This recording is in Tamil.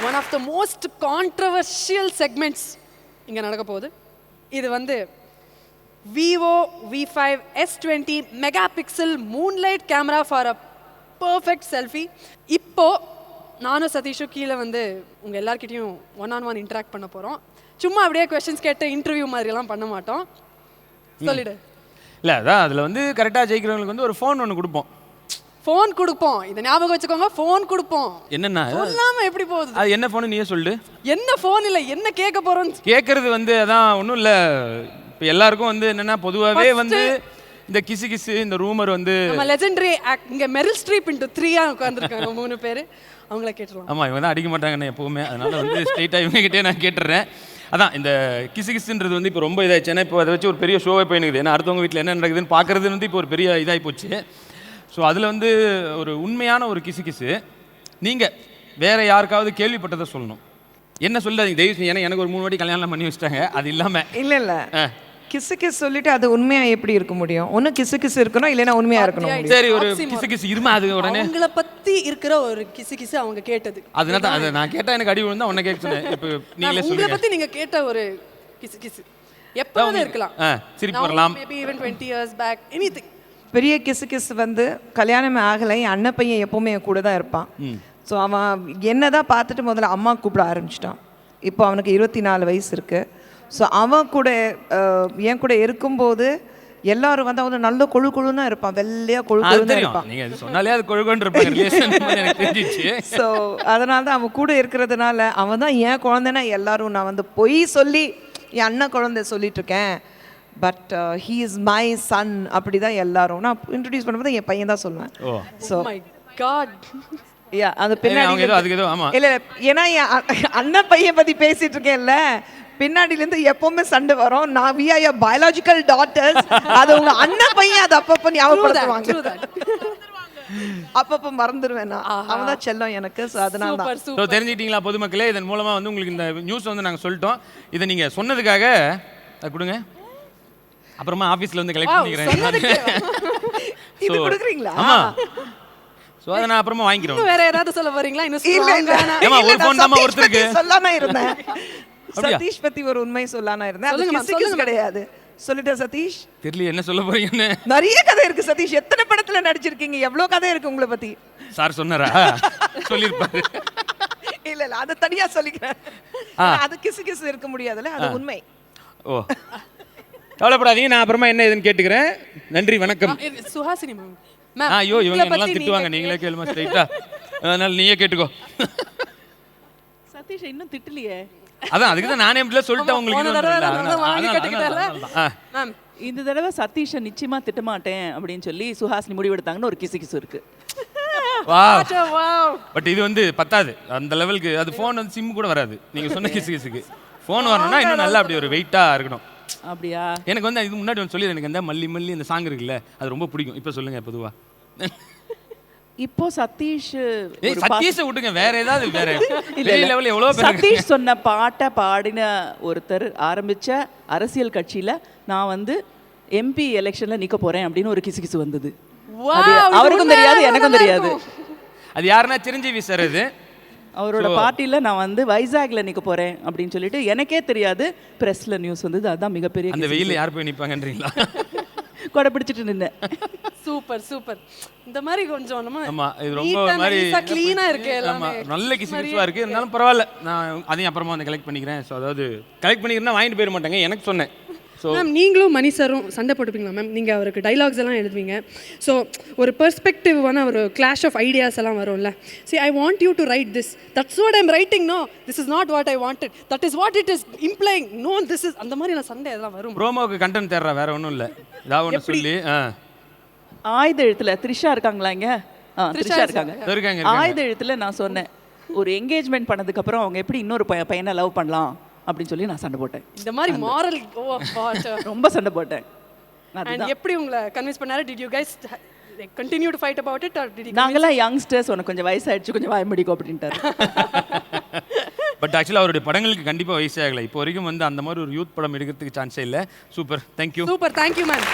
One of the most controversial segments இங்கே நடக்க போகுது. இது வந்து Vivo V5 S20 megapixel moonlight camera for a perfect selfie. இப்போ நானும் சதீஷும் கீழே வந்து உங்கள் எல்லார்கிட்டையும் ஒன் இன்ட்ராக்ட் பண்ண போகிறோம். சும்மா அப்படியே கொஸ்டின்ஸ் கேட்டு இன்டர்வியூ மாதிரிலாம் பண்ண மாட்டோம். சொல்லிடு. இல்லை அதான் அதில் வந்து கரெக்டாக ஜெயிக்கிறவங்களுக்கு வந்து ஒரு ஃபோன் ஒன்று கொடுப்போம். ஃபோன் கொடுப்போம், இதை ஞாபகம் வச்சுக்கோங்க. ஃபோன் கொடுப்போம். என்னன்னா சொல்லாம எப்படி போகுது? அது என்ன ஃபோன் நீயே சொல்லு. என்ன ஃபோன் இல்லை, என்ன கேட்க போறோம்? கேட்கறது வந்து அதான் ஒன்றும் இல்லை. இப்போ எல்லாருக்கும் வந்து என்னன்னா பொதுவாகவே வந்து இந்த கிசு இந்த ரூமர் வந்து நம்ம லெஜெண்டரி இங்கே மெரில் ஸ்ட்ரீப் இன்டு 3 உட்காந்துருக்காங்க 3 பேர். அவங்கள கேட்டுருவோம். ஆமாம், இவங்க தான் அடிக்க மாட்டாங்கண்ணே எப்போவுமே. அதனால வந்து ஸ்ட்ரெயிட்டாக இவங்ககிட்டே நான் கேட்டுறேன். அதான் இந்த கிசுன்றது வந்து இப்போ ரொம்ப இதாகிடுச்சு. ஏன்னா இப்போ அதை வச்சு ஒரு பெரிய ஷோவே போயினுக்குது. ஏன்னா அடுத்தவங்க வீட்டில் என்ன நடக்குதுன்னு பார்க்குறது வந்து இப்போ ஒரு பெரிய இதாகி போச்சு. ஸோ அதில் வந்து ஒரு உண்மையான ஒரு கிசு நீங்கள் வேறு யாருக்காவது கேள்விப்பட்டதை சொல்லணும். என்ன சொல்லாதீங்க தயவு. ஏன்னா எனக்கு ஒரு 3 வாட்டி கல்யாணம் பண்ணி வச்சுட்டாங்க. அது இல்லாமல் இல்லை கிசு சொல்லிட்டு அது உண்மையா எப்படி இருக்க முடியும்? ஒன்று கிசு இருக்கணும், இல்லைன்னா உண்மையா இருக்கணும். சரி, ஒரு கிசு இருமா. அது உடனே உங்களை பத்தி இருக்கிற ஒரு கிசு அவங்க கேட்டது. அதனால தான் அதை நான் கேட்டால் எனக்கு அடி விழுந்தா உன்னை கேட்க சொன்னேன். இப்போ நீங்களே உங்களை பத்தி நீங்க கேட்ட ஒரு கிசு எப்பவும் இருக்கலாம். சிரிப்பு வரலாம். Maybe even 20 years back anything. பெரிய கிசு வந்து கல்யாணமே ஆகலை, என் அண்ணன் பையன் எப்பவுமே என் கூட தான் இருப்பான். ஸோ அவன் என்னதான் பார்த்துட்டு முதல்ல அம்மா கூப்பிட ஆரம்பிச்சிட்டான். இப்போ அவனுக்கு 24 வயசு இருக்கு. ஸோ அவன் கூட என் கூட இருக்கும்போது எல்லாரும் வந்து அவன் நல்ல கொழுன்னு இருப்பான், வெள்ளையா கொழுன்னு இருப்பான். ஸோ அதனால தான் அவன் கூட இருக்கிறதுனால அவன் தான் என் குழந்தைன்னா எல்லாரும் நான் வந்து பொய் சொல்லி என் அண்ணன் குழந்தை சொல்லிட்டு இருக்கேன். But he is my son அப்படி தான் எல்லாரும் நான் இன்ட்ரடியூஸ் பண்ணும்போது என் பையன் தான் சொல்லுவேன். ஸோ மை காட் யா அது பின்னாடி இல்லை, ஏன்னா என் அண்ணன் பையன் பற்றி பேசிட்டு இருக்கேன்ல, பின்னாடிலேருந்து எப்பவுமே சண்டை வரும். நான் வி ஆர் பயாலஜிக்கல் டாட்டர்ஸ். அது உங்க அண்ணன் பையன் அது அப்பப்போ ஞாபகப்படுத்துவாங்க, அப்பப்போ மறந்துடுவேன் நான். அவன் தான் செல்லம் எனக்கு. ஸோ அதனால தான். ஸோ தெரிஞ்சுக்கிட்டீங்களா பொதுமக்களே? இதன் மூலமாக வந்து உங்களுக்கு இந்த நியூஸ் வந்து நாங்கள் சொல்லிட்டோம். இதை நீங்கள் சொன்னதுக்காக அதை கொடுங்க. அப்புறமா ஆஃபீஸில் வந்து கலெக்ட் பண்ணிக்கிறேன். இது கொடுக்குறீங்களா? ஆமாம். ஸோ அதை நான் அப்புறமா வாங்கிக்கிறேன். வேற ஏதாவது சொல்ல போறீங்களா? ஒரு ஃபோன் தான் ஒருத்தருக்கு சொல்லாம இருந்தேன். சதீஷ் பத்தி ஒரு உண்மை சொல்லாம இருந்தேன். அது கிசு கிடையாது. சொல்லிட்டேன் சதீஷ். தெரியல என்ன சொல்ல போறீங்கன்னு. நிறைய கதை இருக்கு சதீஷ். எத்தனை படத்துல நடிச்சிருக்கீங்க? எவ்வளவு கதை இருக்கு உங்களை பத்தி. சார் சொன்னாரா? சொல்லிருப்பாரு. இல்ல அதை தனியா சொல்லிக்கிறேன். அது கிசு இருக்க முடியாதுல்ல, அது உண்மை. ஓ கவலைப்படாதீங்க, நான் அப்புறமா என்ன ஏதுன்னு கேட்டுக்கிறேன். நன்றி, வணக்கம். சுஹாசினி மேம். ஐயோ இவங்க எல்லாம் திட்டுவாங்க, நீங்களே கேளுமா ஸ்ட்ரைட்டா. அதனால நீயே கேட்டுக்கோ. சதீஷ் இன்னும் திட்டலையே. அதான் அதுக்கு தான் நானே இப்படி சொல்லிட்டேன் உங்களுக்கு. இந்த தடவை சதீஷை நிச்சயமா திட்டமாட்டேன் அப்படின்னு சொல்லி சுஹாசினி முடிவெடுத்தாங்கன்னு ஒரு கிசு இருக்கு. பட் இது வந்து பத்தாது அந்த லெவலுக்கு. அது ஃபோன் வந்து சிம் கூட வராது. நீங்க சொன்ன கிசுக்கு ஃபோன் வரணும்னா இன்னும் நல்லா அப்படி ஒரு வெயிட்டா இருக்கணும். அப்படியா? எனக்கு வந்து இது முன்னாடி வந்து சொல்லி எனக்கு அந்த மல்லி இந்த சாங் இருக்குல்ல, அது ரொம்ப பிடிக்கும். இப்போ சொல்லுங்க பொதுவா. இப்போ சதீஷ் விட்டுங்க, வேற ஏதாவது வேற லெவல் எவ்வளவு பேர். சதீஷ் சொன்ன பாட்டை பாடின ஒருத்தர் ஆரம்பிச்ச அரசியல் கட்சியில நான் வந்து எம்பி எலெக்ஷன்ல நிக்க போறேன் அப்படின்னு ஒரு கிசு வந்தது. அவருக்கும் தெரியாது, எனக்கும் தெரியாது. அது யாருன்னா சிரஞ்சீவி சார். அது அவரோட பார்ட்டியில் நான் வந்து வைசாக்ல நிற்க போகிறேன் அப்படின்னு சொல்லிட்டு எனக்கே தெரியாது. ப்ரெஸ்ல நியூஸ் வந்தது. அதுதான் மிகப்பெரிய. அந்த வெயிலில் யார் போய் நிற்பாங்கன்றீங்களா? கொடை பிடிச்சிட்டு நின்னேன். சூப்பர். இந்த மாதிரி கொஞ்சம் ஆமா, இது ரொம்ப மாதிரி க்ளீனா இருக்கு. ஆமா, நல்ல கிசுவா இருக்கு. இருந்தாலும் பரவாயில்ல, நான் அதையும் அப்புறமா வந்து கலெக்ட் பண்ணிக்கிறேன். ஸோ அதாவது கலெக்ட் பண்ணிக்கிறேன்னா வாங்கிட்டு போயிட மாட்டாங்க, எனக்கு சொன்னேன். மேம் நீங்களும் மணி சாரும் சண்டை போட்டுப்பீங்களா மேம்? நீங்கள் அவருக்கு டைலாக்ஸ் எல்லாம் எழுதுவீங்க. ஸோ ஒரு பெர்ஸ்பெக்டிவான ஒரு கிளாஷ் ஆஃப் ஐடியாஸ் எல்லாம் வரும்ல. See, I want you to write this. That's what I'm writing. No, this is not what I wanted. That is what it is implying. No, this is அந்த மாதிரி நான் சண்டை எல்லாம் வரும். ப்ரோமோக்கு கண்டென்ட் தேடுறா, வேற ஒன்றும் இல்லை. ஏதாவது ஒன்று சொல்லி ஆயுத எழுத்துல த்ரிஷா இருக்காங்களா? இங்க த்ரிஷா இருக்காங்க. ஆயுத எழுத்துல நான் சொன்னேன், ஒரு என்கேஜ்மெண்ட் பண்ணதுக்கு அப்புறம் அவங்க எப்படி இன்னொரு பையனை லவ் பண்ணலாம் அப்படின்னு சொல்லி நான் சண்டை போட்டேன். இந்த மாதிரி மாரல் ரொம்ப சண்டை போட்டேன். எப்படி உங்களை கன்வின்ஸ் பண்ணாரு? Did you guys continue to fight about it or did you? நாங்கெல்லாம் யங்ஸ்டர்ஸ், உனக்கு கொஞ்சம் வயசாயிடுச்சு, கொஞ்சம் வாய் முடிக்கும் அப்படின்ட்டாரு. பட் ஆக்சுவலாக அவருடைய படங்களுக்கு கண்டிப்பாக வயசே ஆகலை. இப்போ வரைக்கும் வந்து அந்த மாதிரி ஒரு யூத் படம் எடுக்கிறதுக்கு சான்ஸே இல்லை. Super, thank you. Super, thank you ma'am.